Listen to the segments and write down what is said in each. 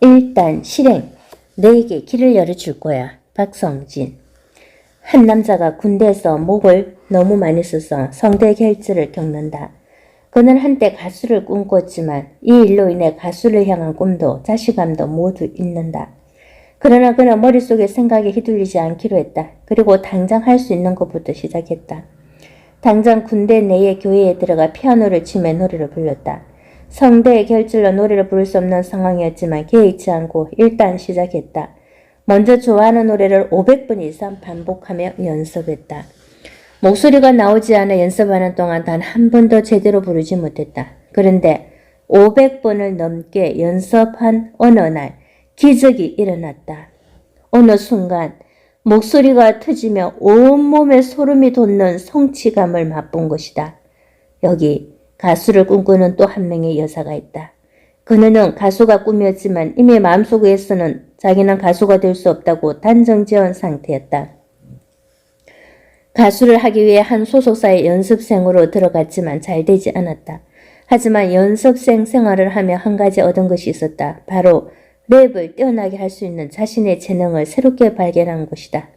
일단 실행. 너에게 길을 열어줄 거야. 박성진. 한 남자가 군대에서 목을 너무 많이 써서 성대결절을 겪는다. 그는 한때 가수를 꿈꿨지만 이 일로 인해 가수를 향한 꿈도 자신감도 모두 잃는다. 그러나 그는 머릿속에 생각에 휘둘리지 않기로 했다. 그리고 당장 할 수 있는 것부터 시작했다. 당장 군대 내의 교회에 들어가 피아노를 치며 노래를 불렀다. 성대의 결절로 노래를 부를 수 없는 상황이었지만 개의치 않고 일단 시작했다. 먼저 좋아하는 노래를 500번 이상 반복하며 연습했다. 목소리가 나오지 않아 연습하는 동안 단 한 번도 제대로 부르지 못했다. 그런데 500번을 넘게 연습한 어느 날 기적이 일어났다. 어느 순간 목소리가 터지며 온몸에 소름이 돋는 성취감을 맛본 것이다. 여기 가수를 꿈꾸는 또 한 명의 여자가 있다. 그녀는 가수가 꿈이었지만 이미 마음속에서는 자기는 가수가 될 수 없다고 단정지은 상태였다. 가수를 하기 위해 한 소속사의 연습생으로 들어갔지만 잘 되지 않았다. 하지만 연습생 생활을 하며 한 가지 얻은 것이 있었다. 바로 랩을 뛰어나게 할 수 있는 자신의 재능을 새롭게 발견한 것이다.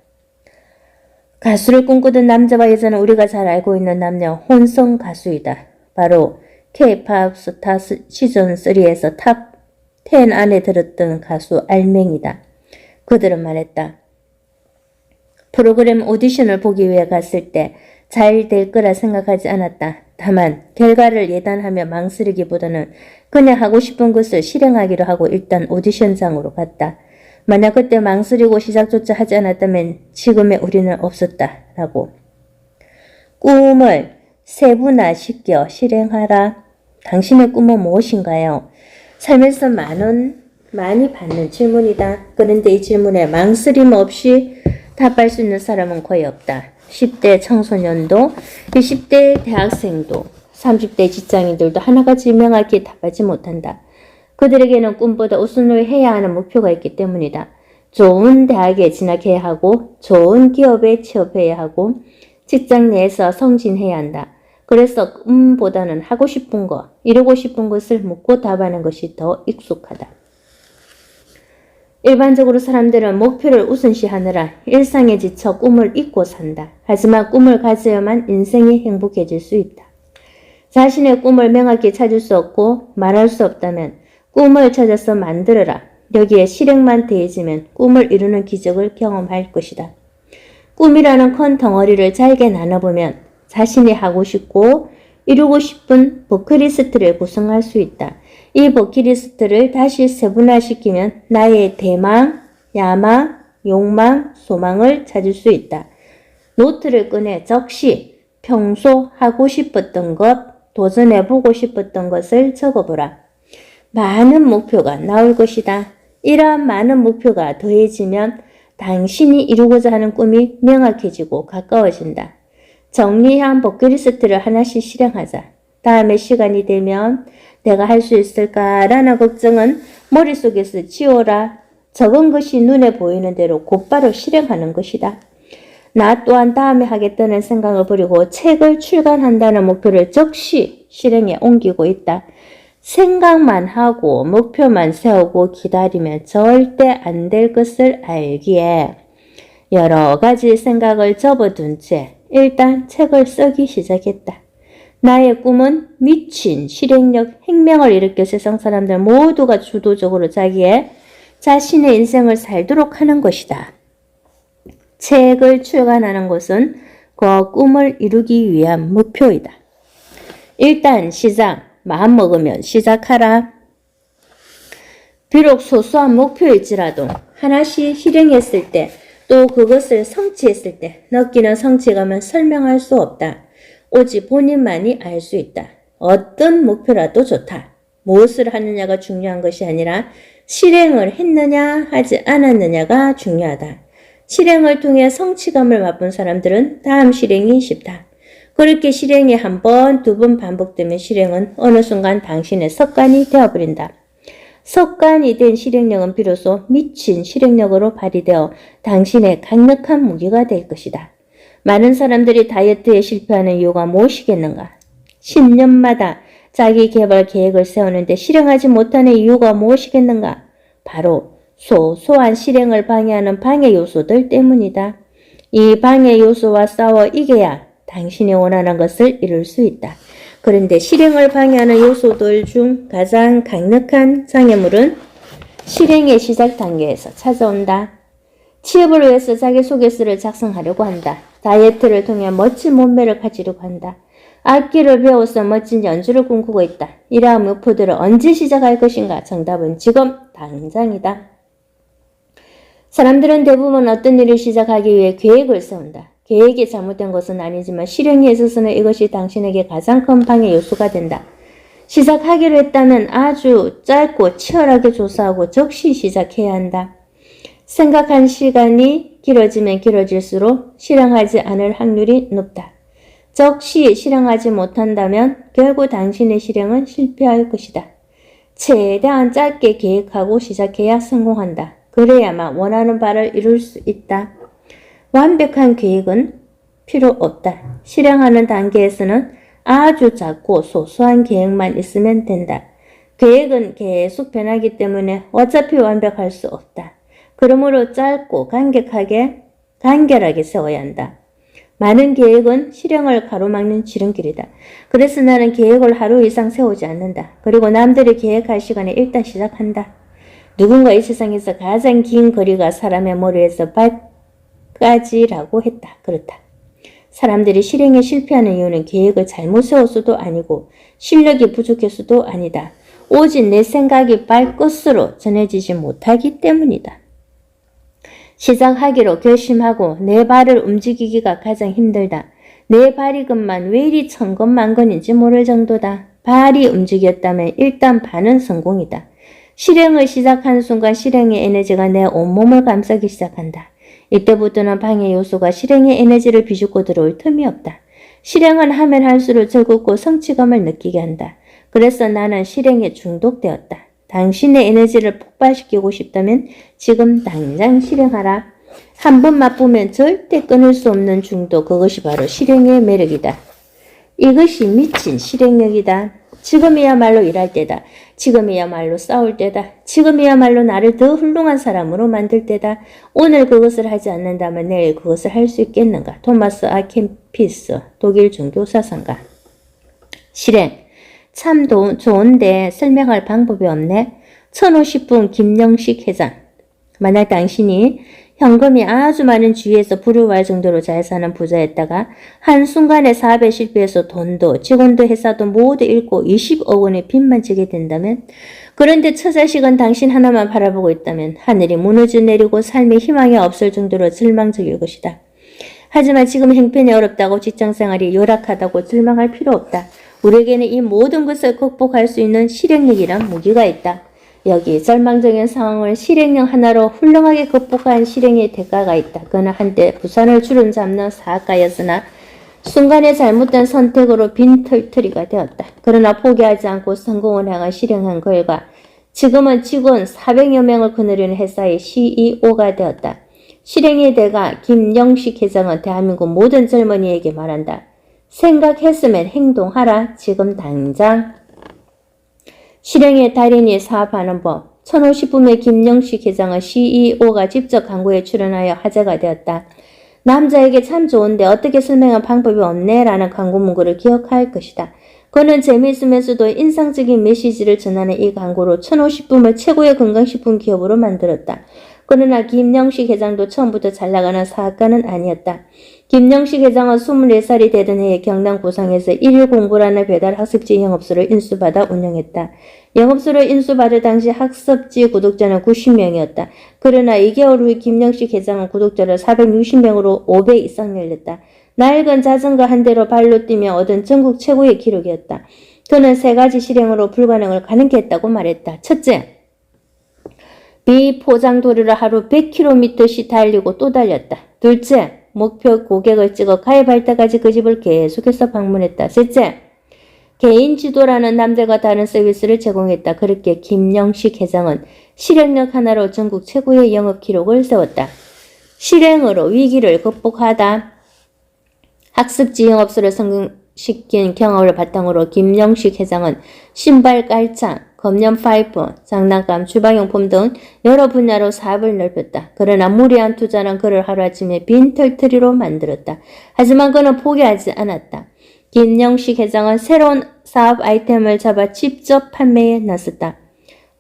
가수를 꿈꾸던 남자와 여자는 우리가 잘 알고 있는 남녀 혼성 가수이다. 바로 K-POP 스타 시즌3에서 탑 10 안에 들었던 가수 알맹이다. 그들은 말했다. 프로그램 오디션을 보기 위해 갔을 때 잘 될 거라 생각하지 않았다. 다만 결과를 예단하며 망설이기보다는 그냥 하고 싶은 것을 실행하기로 하고 일단 오디션장으로 갔다. 만약 그때 망설이고 시작조차 하지 않았다면 지금의 우리는 없었다. 라고. 꿈을 세분화시켜 실행하라. 당신의 꿈은 무엇인가요? 살면서 많이 받는 질문이다. 그런데 이 질문에 망설임 없이 답할 수 있는 사람은 거의 없다. 10대 청소년도, 20대 대학생도, 30대 직장인들도 하나같이 명확히 답하지 못한다. 그들에게는 꿈보다 우선을 해야 하는 목표가 있기 때문이다. 좋은 대학에 진학해야 하고, 좋은 기업에 취업해야 하고, 직장 내에서 승진해야 한다. 그래서 꿈보다는 하고 싶은 것, 이루고 싶은 것을 묻고 답하는 것이 더 익숙하다. 일반적으로 사람들은 목표를 우선시하느라 일상에 지쳐 꿈을 잊고 산다. 하지만 꿈을 가져야만 인생이 행복해질 수 있다. 자신의 꿈을 명확히 찾을 수 없고 말할 수 없다면 꿈을 찾아서 만들어라. 여기에 실행만 더해지면 꿈을 이루는 기적을 경험할 것이다. 꿈이라는 큰 덩어리를 잘게 나눠보면 자신이 하고 싶고 이루고 싶은 버킷리스트를 구성할 수 있다. 이 버킷리스트를 다시 세분화시키면 나의 대망, 야망, 욕망, 소망을 찾을 수 있다. 노트를 꺼내 적시 평소 하고 싶었던 것, 도전해보고 싶었던 것을 적어보라. 많은 목표가 나올 것이다. 이러한 많은 목표가 더해지면 당신이 이루고자 하는 꿈이 명확해지고 가까워진다. 정리한 버킷리스트를 하나씩 실행하자. 다음에 시간이 되면 내가 할 수 있을까라는 걱정은 머릿속에서 지워라. 적은 것이 눈에 보이는 대로 곧바로 실행하는 것이다. 나 또한 다음에 하겠다는 생각을 버리고 책을 출간한다는 목표를 즉시 실행에 옮기고 있다. 생각만 하고 목표만 세우고 기다리면 절대 안 될 것을 알기에 여러 가지 생각을 접어둔 채 일단 책을 쓰기 시작했다. 나의 꿈은 미친 실행력, 혁명을 일으켜 세상 사람들 모두가 주도적으로 자신의 인생을 살도록 하는 것이다. 책을 출간하는 것은 그 꿈을 이루기 위한 목표이다. 일단 시작, 마음먹으면 시작하라. 비록 소소한 목표일지라도 하나씩 실행했을 때 또 그것을 성취했을 때 느끼는 성취감은 설명할 수 없다. 오직 본인만이 알 수 있다. 어떤 목표라도 좋다. 무엇을 하느냐가 중요한 것이 아니라 실행을 했느냐 하지 않았느냐가 중요하다. 실행을 통해 성취감을 맛본 사람들은 다음 실행이 쉽다. 그렇게 실행이 한 번, 두 번 반복되면 실행은 어느 순간 당신의 습관이 되어버린다. 습관이 된 실행력은 비로소 미친 실행력으로 발휘되어 당신의 강력한 무기가 될 것이다. 많은 사람들이 다이어트에 실패하는 이유가 무엇이겠는가? 10년마다 자기 개발 계획을 세우는데 실행하지 못하는 이유가 무엇이겠는가? 바로 소소한 실행을 방해하는 방해 요소들 때문이다. 이 방해 요소와 싸워 이겨야 당신이 원하는 것을 이룰 수 있다. 그런데 실행을 방해하는 요소들 중 가장 강력한 장애물은 실행의 시작 단계에서 찾아온다. 취업을 위해서 자기소개서를 작성하려고 한다. 다이어트를 통해 멋진 몸매를 가지려고 한다. 악기를 배워서 멋진 연주를 꿈꾸고 있다. 이러한 목표들을 언제 시작할 것인가? 정답은 지금 당장이다. 사람들은 대부분 어떤 일을 시작하기 위해 계획을 세운다. 계획이 잘못된 것은 아니지만 실행에 있어서는 이것이 당신에게 가장 큰 방해 요소가 된다. 시작하기로 했다면 아주 짧고 치열하게 조사하고 즉시 시작해야 한다. 생각한 시간이 길어지면 길어질수록 실행하지 않을 확률이 높다. 즉시 실행하지 못한다면 결국 당신의 실행은 실패할 것이다. 최대한 짧게 계획하고 시작해야 성공한다. 그래야만 원하는 바를 이룰 수 있다. 완벽한 계획은 필요 없다. 실행하는 단계에서는 아주 작고 소소한 계획만 있으면 된다. 계획은 계속 변하기 때문에 어차피 완벽할 수 없다. 그러므로 짧고 간결하게 세워야 한다. 많은 계획은 실행을 가로막는 지름길이다. 그래서 나는 계획을 하루 이상 세우지 않는다. 그리고 남들이 계획할 시간에 일단 시작한다. 누군가 이 세상에서 가장 긴 거리가 사람의 머리에서 발까지라고 했다. 그렇다. 사람들이 실행에 실패하는 이유는 계획을 잘못 세웠어도 아니고 실력이 부족해서도 아니다. 오직 내 생각이 발끝으로 전해지지 못하기 때문이다. 시작하기로 결심하고 내 발을 움직이기가 가장 힘들다. 내 발이 금만 왜 이리 천건만건인지 모를 정도다. 발이 움직였다면 일단 반은 성공이다. 실행을 시작하는 순간 실행의 에너지가 내 온몸을 감싸기 시작한다. 이때부터는 방해 요소가 실행의 에너지를 비집고 들어올 틈이 없다. 실행은 하면 할수록 즐겁고 성취감을 느끼게 한다. 그래서 나는 실행에 중독되었다. 당신의 에너지를 폭발시키고 싶다면 지금 당장 실행하라. 한 번 맛보면 절대 끊을 수 없는 중독, 그것이 바로 실행의 매력이다. 이것이 미친 실행력이다. 지금이야말로 일할 때다. 지금이야말로 싸울 때다. 지금이야말로 나를 더 훌륭한 사람으로 만들 때다. 오늘 그것을 하지 않는다면 내일 그것을 할 수 있겠는가? 토마스 아 캠피스, 독일 종교사상가. 실행. 참 좋은데 설명할 방법이 없네. 1050분 김영식 회장. 만약 당신이 현금이 아주 많은 주위에서 부유할 정도로 잘 사는 부자였다가 한순간에 사업에 실패해서 돈도 직원도 회사도 모두 잃고 20억 원의 빚만 지게 된다면, 그런데 처자식은 당신 하나만 바라보고 있다면 하늘이 무너져 내리고 삶의 희망이 없을 정도로 절망적일 것이다. 하지만 지금 형편이 어렵다고 직장생활이 열악하다고 절망할 필요 없다. 우리에게는 이 모든 것을 극복할 수 있는 실행력이란 무기가 있다. 여기 절망적인 상황을 실행력 하나로 훌륭하게 극복한 실행의 대가가 있다. 그는 한때 부산을 주름잡는 사학가였으나 순간의 잘못된 선택으로 빈털터리가 되었다. 그러나 포기하지 않고 성공을 향해 실행한 결과 지금은 직원 400여 명을 거느리는 회사의 CEO가 되었다. 실행의 대가 김영식 회장은 대한민국 모든 젊은이에게 말한다. 생각했으면 행동하라. 지금 당장. 실행의 달인이 사업하는 법. 1050분의 김영식 회장은 CEO가 직접 광고에 출연하여 화제가 되었다. 남자에게 참 좋은데 어떻게 설명할 방법이 없네 라는 광고 문구를 기억할 것이다. 그는 재미있으면서도 인상적인 메시지를 전하는 이 광고로 1050분을 최고의 건강식품 기업으로 만들었다. 그러나 김영식 회장도 처음부터 잘나가는 사업가는 아니었다. 김영식 회장은 24살이 되던 해에 경남 고성에서 1일 공부라는 배달 학습지 영업소를 인수받아 운영했다. 영업소를 인수받을 당시 학습지 구독자는 90명이었다. 그러나 2개월 후 김영식 회장은 구독자를 460명으로 5배 이상 늘렸다. 낡은 자전거 한 대로 발로 뛰며 얻은 전국 최고의 기록이었다. 그는 3가지 실행으로 불가능을 가능케 했다고 말했다. 첫째, 비포장도로를 하루 100km씩 달리고 또 달렸다. 둘째, 목표 고객을 찍어 가입할 때까지 그 집을 계속해서 방문했다. 셋째, 개인 지도라는 남들과 다른 서비스를 제공했다. 그렇게 김영식 회장은 실행력 하나로 전국 최고의 영업 기록을 세웠다. 실행으로 위기를 극복하다. 학습지 영업소를 성공시킨 경험을 바탕으로 김영식 회장은 신발 깔창, 검연 파이프, 장난감, 주방용품 등 여러 분야로 사업을 넓혔다. 그러나 무리한 투자는 그를 하루아침에 빈털터리로 만들었다. 하지만 그는 포기하지 않았다. 김영식 회장은 새로운 사업 아이템을 잡아 직접 판매에 나섰다.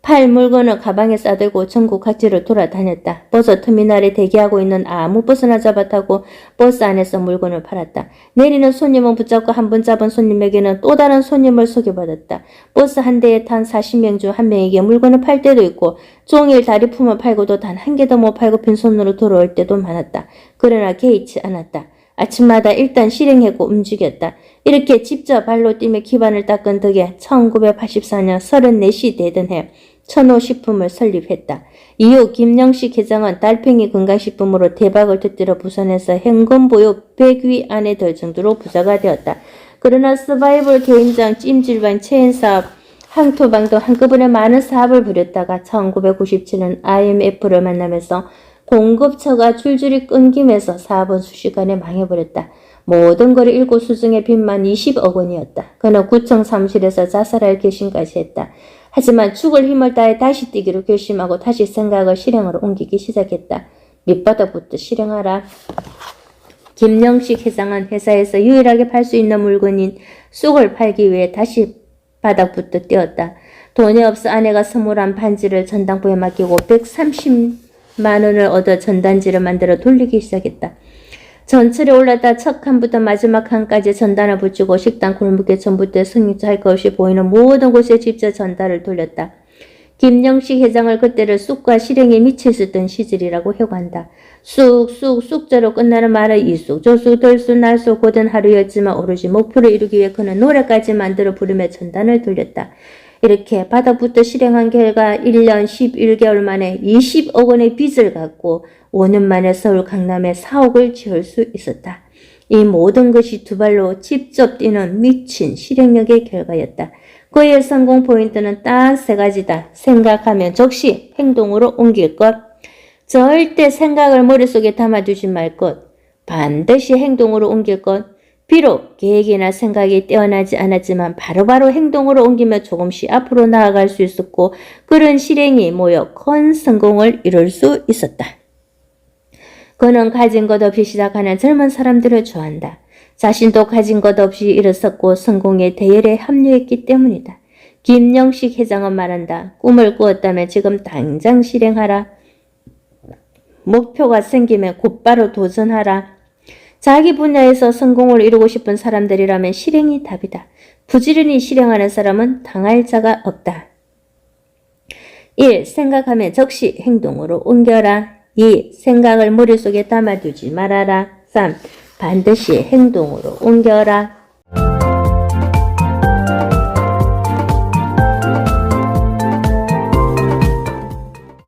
팔 물건을 가방에 싸들고 전국 각지를 돌아다녔다. 버스 터미널에 대기하고 있는 아무 버스나 잡아타고 버스 안에서 물건을 팔았다. 내리는 손님은 붙잡고 한 번 잡은 손님에게는 또 다른 손님을 소개받았다. 버스 한 대에 탄 40명 중 한 명에게 물건을 팔 때도 있고 종일 다리품을 팔고도 단 한 개도 못 팔고 빈손으로 돌아올 때도 많았다. 그러나 개의치 않았다. 아침마다 일단 실행하고 움직였다. 이렇게 직접 발로 뛰며 기반을 닦은 덕에 1984년 34시 되던 해 천호식품을 설립했다. 이후 김영식 회장은 달팽이 건강식품으로 대박을 터뜨려 부산에서 현금보유 100위 안에 들 정도로 부자가 되었다. 그러나 서바이벌 개인장, 찜질방, 체인사업, 항토방도 한꺼번에 많은 사업을 부렸다가 1997년 IMF를 만나면서 공급처가 줄줄이 끊기면서 사업은 순식간에 망해버렸다. 모든 걸 잃고 수중에 빚만 20억 원이었다. 그는 구청 사무실에서 자살할 결심까지 했다. 하지만 죽을 힘을 다해 다시 뛰기로 결심하고 다시 생각을 실행으로 옮기기 시작했다. 밑바닥부터 실행하라. 김영식 회장은 회사에서 유일하게 팔 수 있는 물건인 쑥을 팔기 위해 다시 바닥부터 뛰었다. 돈이 없어 아내가 선물한 반지를 전당포에 맡기고 130만 원을 얻어 전단지를 만들어 돌리기 시작했다. 전철에 올랐다 첫 칸부터 마지막 칸까지 전단을 붙이고 식당, 골목에 전봇대, 승용차 할 것 없이 보이는 모든 곳에 직접 전단을 돌렸다. 김영식 회장을 그때를 쑥과 실행에 미쳐 있었던 시절이라고 회고한다. 쑥자로 끝나는 말은 이쑥, 저쑥, 덜쑥, 날쑥 고된 하루였지만 오로지 목표를 이루기 위해 그는 노래까지 만들어 부르며 전단을 돌렸다. 이렇게 바닥부터 실행한 결과 1년 11개월 만에 20억 원의 빚을 갚고 5년 만에 서울 강남에 사옥을 지을 수 있었다. 이 모든 것이 두 발로 직접 뛰는 미친 실행력의 결과였다. 그의 성공 포인트는 딱 세 가지다. 생각하면 즉시 행동으로 옮길 것. 절대 생각을 머릿속에 담아두지 말 것. 반드시 행동으로 옮길 것. 비록 계획이나 생각이 뛰어나지 않았지만 바로바로 행동으로 옮기며 조금씩 앞으로 나아갈 수 있었고 그런 실행이 모여 큰 성공을 이룰 수 있었다. 그는 가진 것 없이 시작하는 젊은 사람들을 좋아한다. 자신도 가진 것 없이 일어섰고 성공의 대열에 합류했기 때문이다. 김영식 회장은 말한다. 꿈을 꾸었다면 지금 당장 실행하라. 목표가 생기면 곧바로 도전하라. 자기 분야에서 성공을 이루고 싶은 사람들이라면 실행이 답이다. 부지런히 실행하는 사람은 당할 자가 없다. 1. 생각하면 즉시 행동으로 옮겨라. 2. 생각을 머릿속에 담아두지 말아라. 3. 반드시 행동으로 옮겨라.